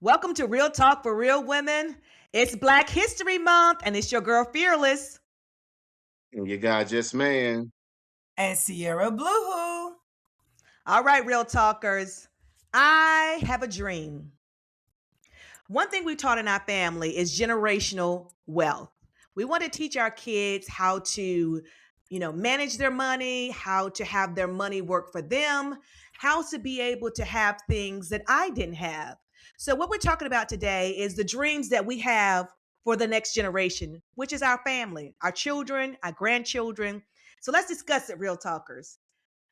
Welcome to Real Talk for Real Women. It's Black History Month, and it's your girl Fearless. And you got just man. And Sierra Blue. All right, Real Talkers. I have a dream. One thing we taught in our family is generational wealth. We want to teach our kids how to, manage their money, how to have their money work for them, how to be able to have things that I didn't have. So, what we're talking about today is the dreams that we have for the next generation, which is our family, our children, our grandchildren. So, let's discuss it, Real Talkers.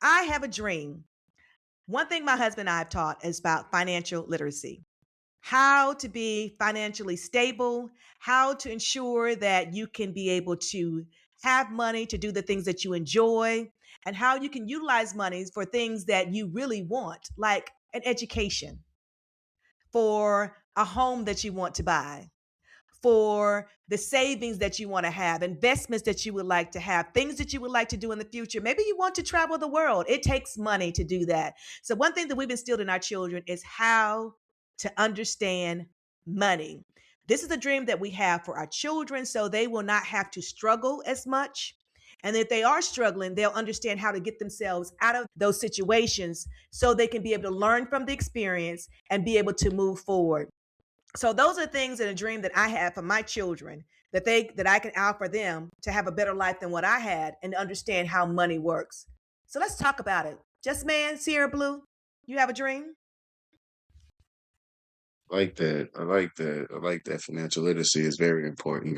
I have a dream. One thing my husband and I have taught is about financial literacy, how to be financially stable, how to ensure that you can be able to have money to do the things that you enjoy, and how you can utilize money for things that you really want, like an education, for a home that you want to buy, for the savings that you want to have, investments that you would like to have, things that you would like to do in the future. Maybe you want to travel the world. It takes money to do that. So, one thing that we've instilled in our children is how to understand money. This is a dream that we have for our children so they will not have to struggle as much. And if they are struggling, they'll understand how to get themselves out of those situations so they can be able to learn from the experience and be able to move forward. So those are things in a dream that I have for my children that I can offer them to have a better life than what I had and to understand how money works. So let's talk about it. Just man, Sierra Blue, you have a dream? Like that. I like that. I like that financial literacy is very important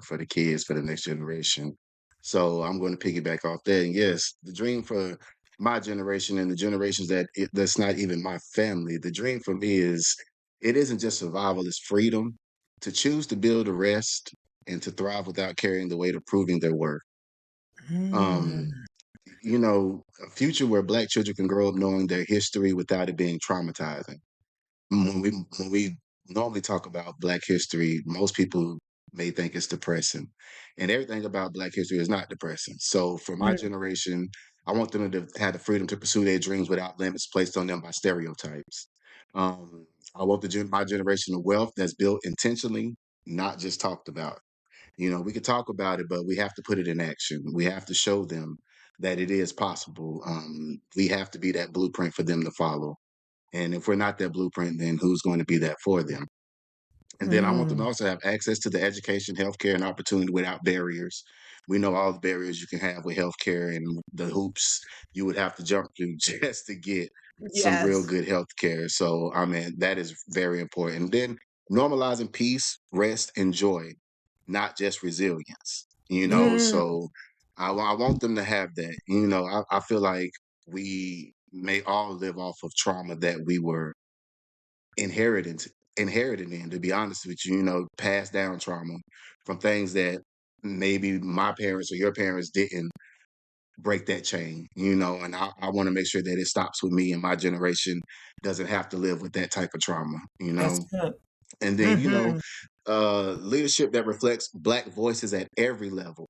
for the kids, for the next generation. So I'm going to piggyback off that. And yes, the dream for my generation and the generations that's not even my family, the dream for me is it isn't just survival, it's freedom to choose to build a rest and to thrive without carrying the weight of proving their worth. Um, Mm. a future where Black children can grow up knowing their history without it being traumatizing. When we normally talk about Black history, most people may think it's depressing, and everything about Black history is not depressing. So, for my Mm, generation, I want them to have the freedom to pursue their dreams without limits placed on them by stereotypes. I want my generation of wealth that's built intentionally, not just talked about. We could talk about it, but we have to put it in action. We have to show them that it is possible. We have to be that blueprint for them to follow. And if we're not that blueprint, then who's going to be that for them? And then I want them to mm. also have access to the education, healthcare, and opportunity without barriers. We know all the barriers you can have with healthcare and the hoops you would have to jump through just to get some real Yes. good healthcare. So, I mean, that is very important. Then normalizing peace, rest, and joy, not just resilience. Mm, So I want them to have that. I feel like we may all live off of trauma that we were inherited inherited in, to be honest with you, passed down trauma from things that maybe my parents or your parents didn't break that chain, and I want to make sure that it stops with me and my generation doesn't have to live with that type of trauma. That's good. And then, hmm leadership that reflects Black voices at every level.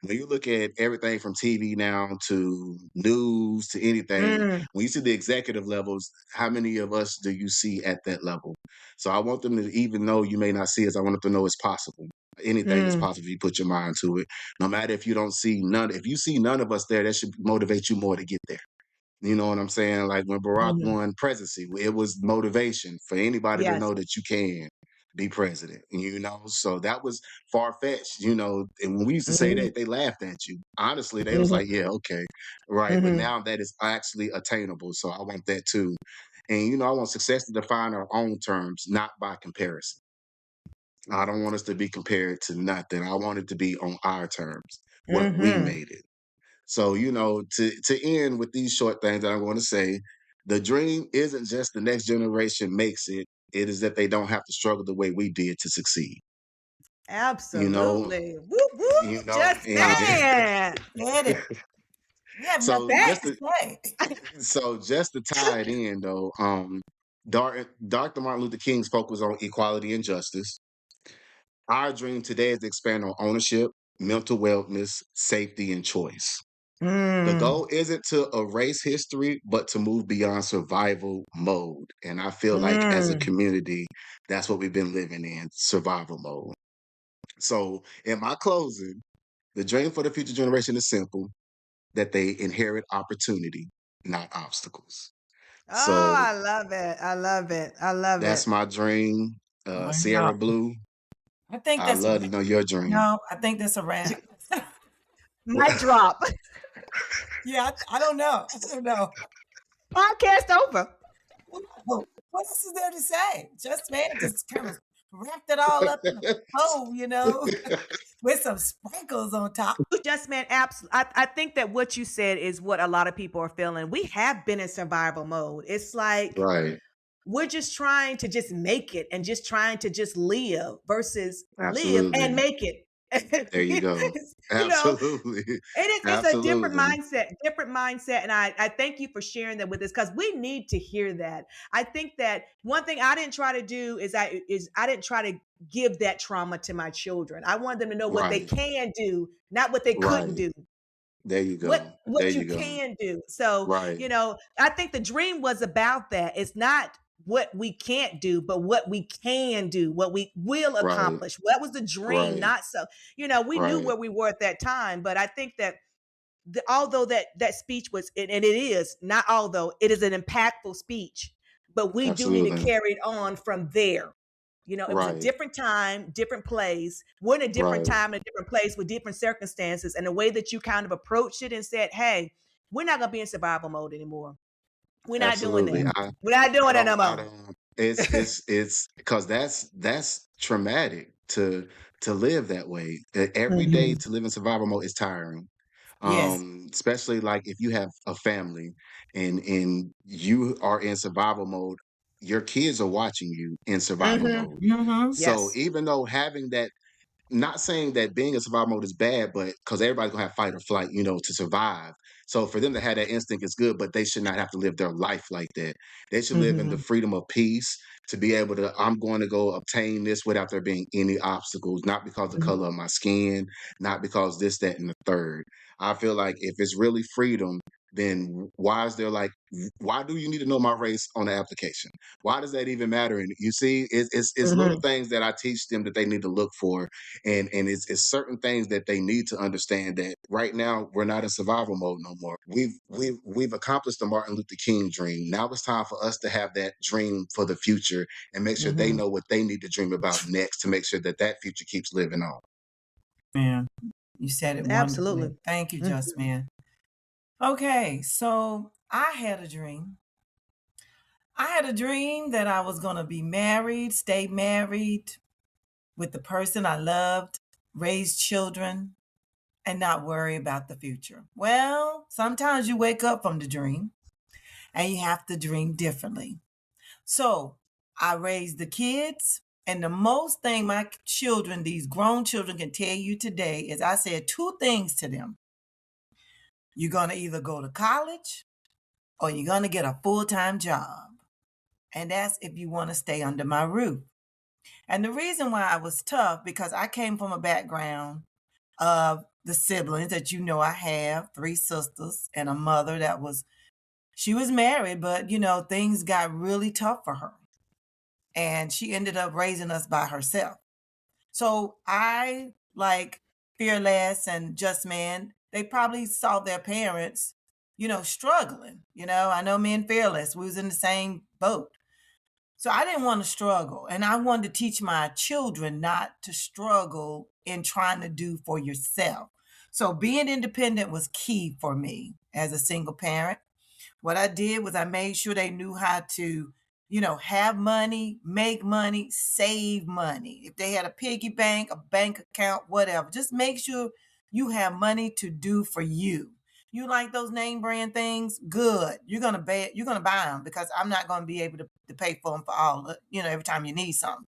When you look at everything from TV now to news to anything, mm, when you see the executive levels, how many of us do you see at that level? So I want them to, even though you may not see us, I want them to know it's possible. Anything is mm. possible if you put your mind to it. No matter if you don't see none, if you see none of us there, that should motivate you more to get there. You know what I'm saying? Like when Barack Mhm. won presidency, it was motivation for anybody to Yes. know that you can be president, So that was far fetched. And when we used to say Mm, that, they laughed at you. Honestly, they was mhm, like, yeah, okay, right. But mhm. now that is actually attainable. So I want that too. And, I want success to define our own terms, not by comparison. I don't want us to be compared to nothing. I want it to be on our terms, what we Mhm. made it. So, to end with these short things that I'm going to say, the dream isn't just the next generation makes it, it is that they don't have to struggle the way we did to succeed. You know, Absolutely. Whoop, whoop. Just and man. Get it. You have enough so things That. just to to say. just to tie it in though, Dr. Martin Luther King's focus on equality and justice. Our dream today is to expand on ownership, mental wellness, safety, and choice. The Mm. goal isn't to erase history, but to move beyond survival mode. And I feel like as a Mm. community, that's what we've been living in, survival mode. So in my closing, the dream for the future generation is simple, that they inherit opportunity, not obstacles. Oh, So I love it. I love it. I love that's it. my dream. Sierra Wow. Blue, I think I that's a love to wrap. know your dream. No, I think that's a wrap. Mic drop. Yeah, I don't know. I don't know. Podcast over. Well, what else is there to say? Just man just kind of wrapped it all up in a bow, with some sprinkles on top. Just man, absolutely. I think that what you said is what a lot of people are feeling. We have been in survival mode. It's like Right. we're just trying to just make it and just trying to just live versus live and Absolutely. make it. There you go. you know, Absolutely. it's a Absolutely. different mindset. And I thank you for sharing that with us because we need to hear that. I think that one thing I didn't try to do is I didn't try to give that trauma to my children. I wanted them to know what they Right. can do, not what they couldn't Right. do. There you What go. There what you you go. can do. So, Right. I think the dream was about that. It's not what we can't do, but what we can do, what we will Right. accomplish. That was the dream, Right. not so, we knew Right. where we were at that time, but I think that although that speech was and it is not although it is an impactful speech, but we do need to Absolutely. carry it on from there. It was a Right. different time, different place. We're in a different Right. time, in a different place with different circumstances, and the way that you kind of approached it and said, "Hey, we're not gonna be in survival mode anymore. We're not doing Absolutely. that. Yeah. We're not doing that no I more." don't it's because that's traumatic to live that way. Every day Mhm. to live in survival mode is tiring. Yes. Especially like if you have a family and you are in survival mode, your kids are watching you in survival Mhm. mode. Mhm. So Yes. even though having that, not saying that being in survival mode is bad, but because everybody's gonna have fight or flight, to survive. So for them to have that instinct is good, but they should not have to live their life like that. They should live in the Mhm. freedom of peace to be able to, I'm going to go obtain this without there being any obstacles, not because the Mhm. color of my skin, not because this, that, and the third. I feel like if it's really freedom, then why is there like, why do you need to know my race on the application? Why does that even matter? And you see, it's little Mhm. things that I teach them that they need to look for, and it's certain things that they need to understand that right now we're not in survival mode no more. We've accomplished the Martin Luther King dream. Now it's time for us to have that dream for the future and make sure they Mhm. know what they need to dream about next to make sure that that future keeps living on. Man, you said it wonderfully. Absolutely. Thank you, Mhm. Just Man. Okay, so I had a dream. I had a dream that I was going to be married, stay married with the person I loved, raise children, and not worry about the future. Well, sometimes you wake up from the dream and you have to dream differently. So I raised the kids. And the most thing my children, these grown children, can tell you today is I said two things to them. You're going to either go to college or you're going to get a full time job. And that's if you want to stay under my roof. And the reason why I was tough, because I came from a background of the siblings that I have three sisters and a mother she was married, but things got really tough for her. And she ended up raising us by herself. So I, like Fearless and Just Man, they probably saw their parents, struggling. I know me and Fearless, we was in the same boat. So I didn't want to struggle. And I wanted to teach my children not to struggle in trying to do for yourself. So being independent was key for me as a single parent. What I did was I made sure they knew how to, have money, make money, save money. If they had a piggy bank, a bank account, whatever, just make sure you have money to do for you. You like those name brand things? Good. You're gonna buy them because I'm not gonna be able to pay for them for all, every time you need something.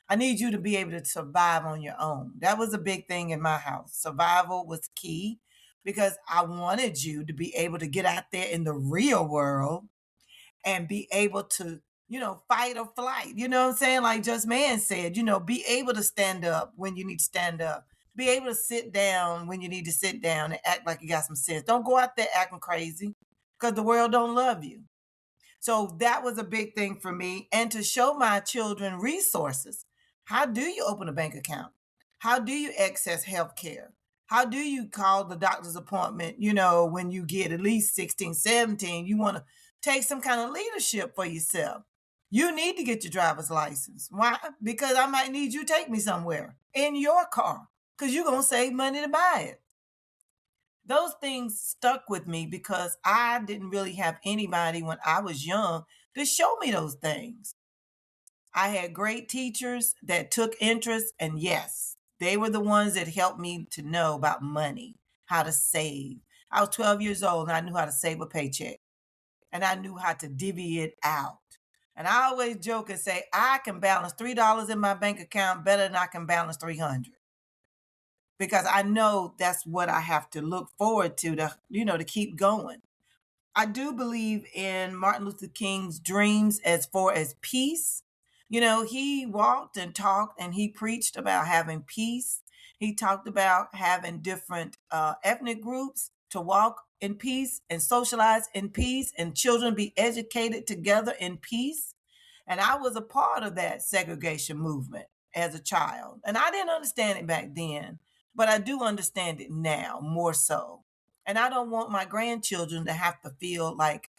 I need you to be able to survive on your own. That was a big thing in my house. Survival was key because I wanted you to be able to get out there in the real world and be able to, fight or flight. You know what I'm saying? Like Just Man said, be able to stand up when you need to stand up. Be able to sit down when you need to sit down and act like you got some sense. Don't go out there acting crazy because the world don't love you. So that was a big thing for me. And to show my children resources. How do you open a bank account? How do you access health care? How do you call the doctor's appointment, when you get at least 16, 17, you want to take some kind of leadership for yourself. You need to get your driver's license. Why? Because I might need you to take me somewhere in your car because you're going to save money to buy it. Those things stuck with me because I didn't really have anybody when I was young to show me those things. I had great teachers that took interest, and yes, they were the ones that helped me to know about money, how to save. I was 12 years old and I knew how to save a paycheck and I knew how to divvy it out. And I always joke and say, I can balance $3 in my bank account better than I can balance 300. Because I know that's what I have to look forward to keep going. I do believe in Martin Luther King's dreams as far as peace. He walked and talked and he preached about having peace. He talked about having different ethnic groups to walk in peace and socialize in peace and children be educated together in peace. And I was a part of that segregation movement as a child. And I didn't understand it back then, but I do understand it now more so. And I don't want my grandchildren to have to feel like,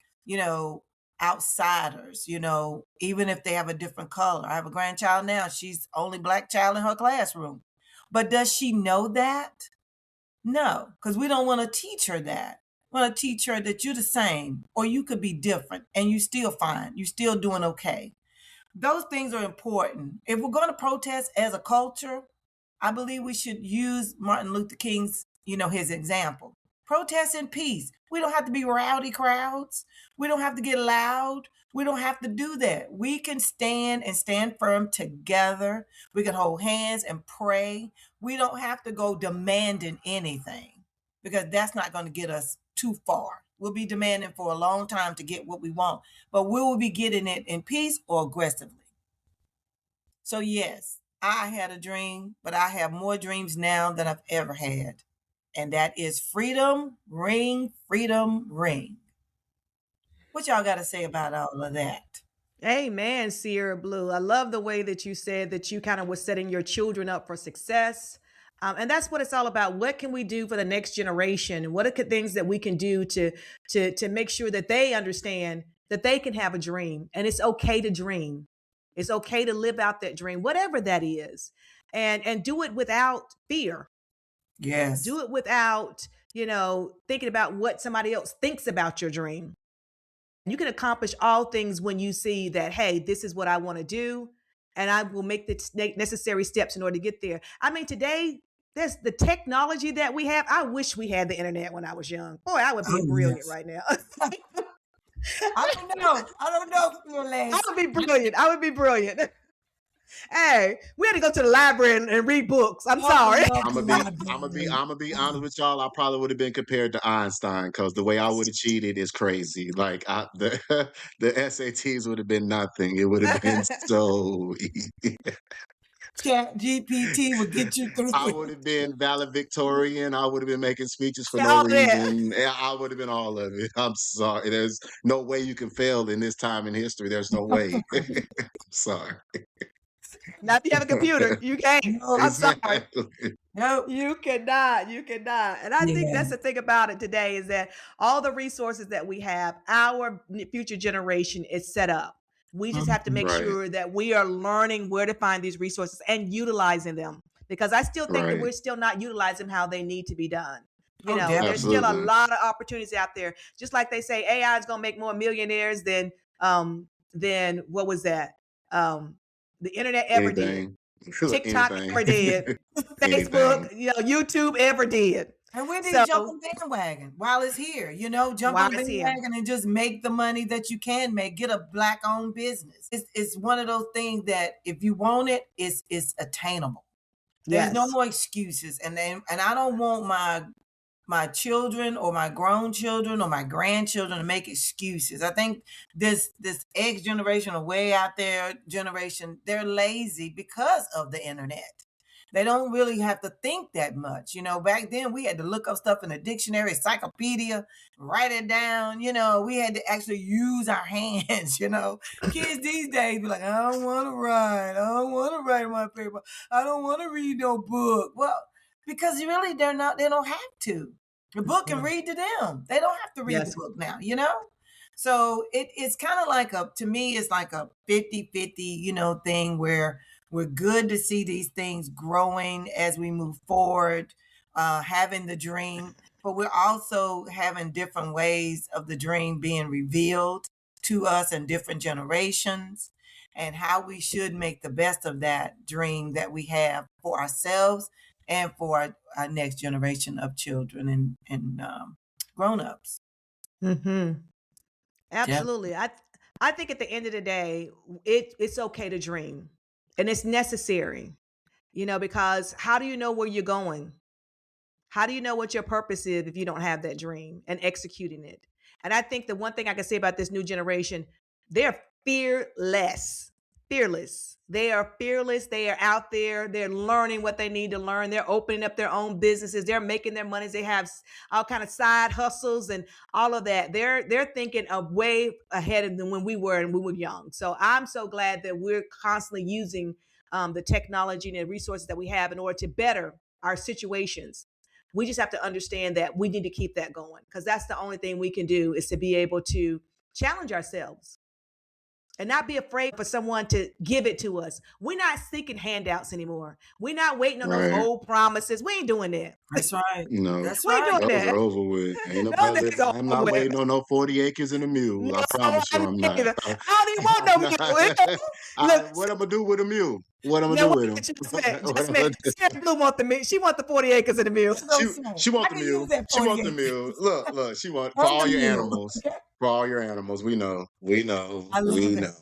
outsiders, even if they have a different color. I have a grandchild now. She's the only Black child in her classroom. But does she know that? No, because we don't want to teach her that. We want to teach her that you're the same or you could be different and you still fine. You're still doing okay. Those things are important. If we're going to protest as a culture, I believe we should use Martin Luther King's, his example. Protest in peace. We don't have to be rowdy crowds. We don't have to get loud. We don't have to do that. We can stand firm together. We can hold hands and pray. We don't have to go demanding anything because that's not going to get us too far. We'll be demanding for a long time to get what we want, but we will be getting it in peace or aggressively. So yes, I had a dream, but I have more dreams now than I've ever had. And that is freedom, ring, freedom, ring. What y'all got to say about all of that? Amen, Sierra Blue. I love the way that you said that you kind of were setting your children up for success. And that's what it's all about. What can we do for the next generation? What are things that we can do to make sure that they understand that they can have a dream and it's okay to dream. It's okay to live out that dream, whatever that is, and do it without fear. Yes. Do it without, thinking about what somebody else thinks about your dream. You can accomplish all things when you see that, hey, this is what I want to do, and I will make the necessary steps in order to get there. I mean, today, there's the technology that we have. I wish we had the internet when I was young. Boy, I would be brilliant right now. I don't know. I would be brilliant. Hey, we had to go to the library and read books. I'm sorry. I'm gonna be honest with y'all. I probably would have been compared to Einstein because the way I would have cheated is crazy. Like the SATs would have been nothing. It would have been so easy. Chat GPT would get you through. I would have been valedictorian. I would have been making speeches for no reason. I would have been all of it. I'm sorry. There's no way you can fail in this time in history. There's no way. I'm sorry. Not if you have a computer. You can't. No, I'm sorry. no. You cannot. And I think that's the thing about it today is that all the resources that we have, our future generation is set up. We just have to make sure that we are learning where to find these resources and utilizing them, because I still think that we're still not utilizing how they need to be done. There's still a lot of opportunities out there. Just like they say, AI is going to make more millionaires than what was that? The internet ever did. TikTok ever did. Facebook, YouTube ever did. And we need to jump on the bandwagon while it's here, jump on the bandwagon and just make the money that you can make. Get a Black-owned business. It's one of those things that if you want it, it's attainable. There's no more excuses. And I don't want my children or my grown children or my grandchildren to make excuses. I think this X generation or way out there generation, they're lazy because of the internet. They don't really have to think that much. Back then we had to look up stuff in a dictionary, encyclopedia, write it down. We had to actually use our hands. Kids these days be like, I don't want to write. I don't want to write my paper. I don't want to read no book. Well, because really they don't have to. The book can read to them. They don't have to read the book now, So it's kind of like to me, it's like a 50-50, thing where we're good to see these things growing as we move forward, having the dream, but we're also having different ways of the dream being revealed to us in different generations, and how we should make the best of that dream that we have for ourselves and for our next generation of children and grown-ups. Mm-hmm. Absolutely. Yeah. I think at the end of the day, it's okay to dream, and it's necessary, because how do you know where you're going? How do you know what your purpose is if you don't have that dream and executing it? And I think the one thing I can say about this new generation, they're fearless. Fearless. They are fearless. They are out there. They're learning what they need to learn. They're opening up their own businesses. They're making their monies. They have all kind of side hustles and all of that. They're thinking of way ahead of them when we were young. So I'm so glad that we're constantly using the technology and the resources that we have in order to better our situations. We just have to understand that we need to keep that going, because that's the only thing we can do, is to be able to challenge ourselves and not be afraid for someone to give it to us. We're not seeking handouts anymore. We're not waiting on those old promises. We ain't doing that. That's right. No, That's We ain't right. doing those that. are over with. Ain't No, nobody that is listen. I'm over not with. waiting on no 40 acres and a mule. No, I promise you, I'm not. either. I don't even want no mule. Look, What I'm gonna do with a mule? What I'm gonna now do wait, with him? just man, Sarah Blue want the mule. She want the 40 acres and the mule. She want I the can mule. use that She 40 want the acres. mule. Look. She want for Want all the your mule. animals. For all your animals. We know. I love We it. know.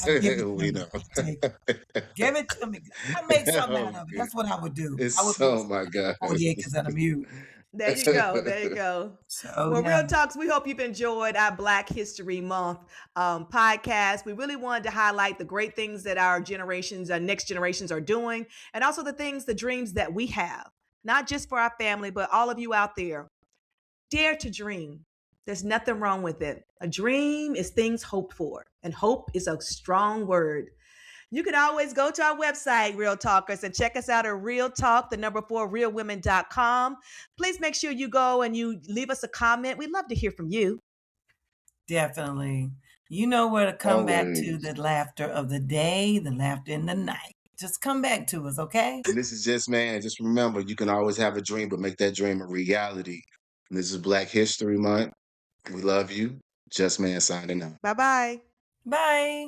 Give it to We me. know. Take it. Give it to me. I make something out Oh, of it. That's what I would do. I it's would build oh my God. 40 acres and a mule. There you go. There you go. So Well, yeah, Real Talks, we hope you've enjoyed our Black History Month podcast. We really wanted to highlight the great things that our generations, our next generations are doing, and also the dreams that we have, not just for our family, but all of you out there. Dare to dream. There's nothing wrong with it. A dream is things hoped for, and hope is a strong word. You can always go to our website, Real Talkers, and check us out at Real Talk, the number 4, realwomen.com. Please make sure you go and you leave us a comment. We'd love to hear from you. definitely. You know where to come back to, Always. the laughter of the day, the laughter in the night. Just come back to us, okay? And this is Just Man. Just remember, you can always have a dream, but make that dream a reality. And this is Black History Month. We love you. Just Man signing out. Bye-bye. Bye.